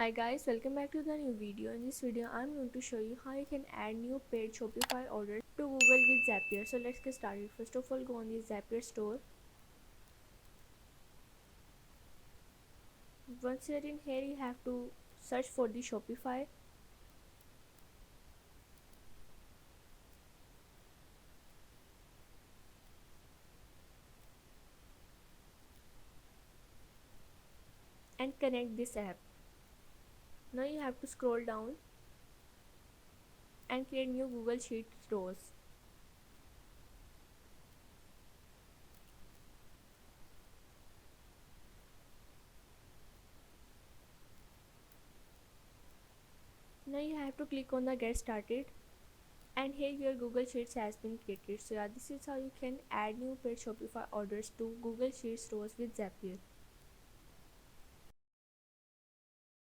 Hi guys, welcome back to the new video. In this video, I'm going to show you how you can add new paid Shopify orders to Google with Zapier. So let's get started. First of all, go on the Zapier store. Once you're in here, you have to search for the Shopify. And connect this app. Now you have to scroll down and create new Google Sheets rows. Now you have to click on the get started, and here your Google Sheets has been created. So yeah, this is how you can add new paid Shopify orders to Google Sheets rows with Zapier.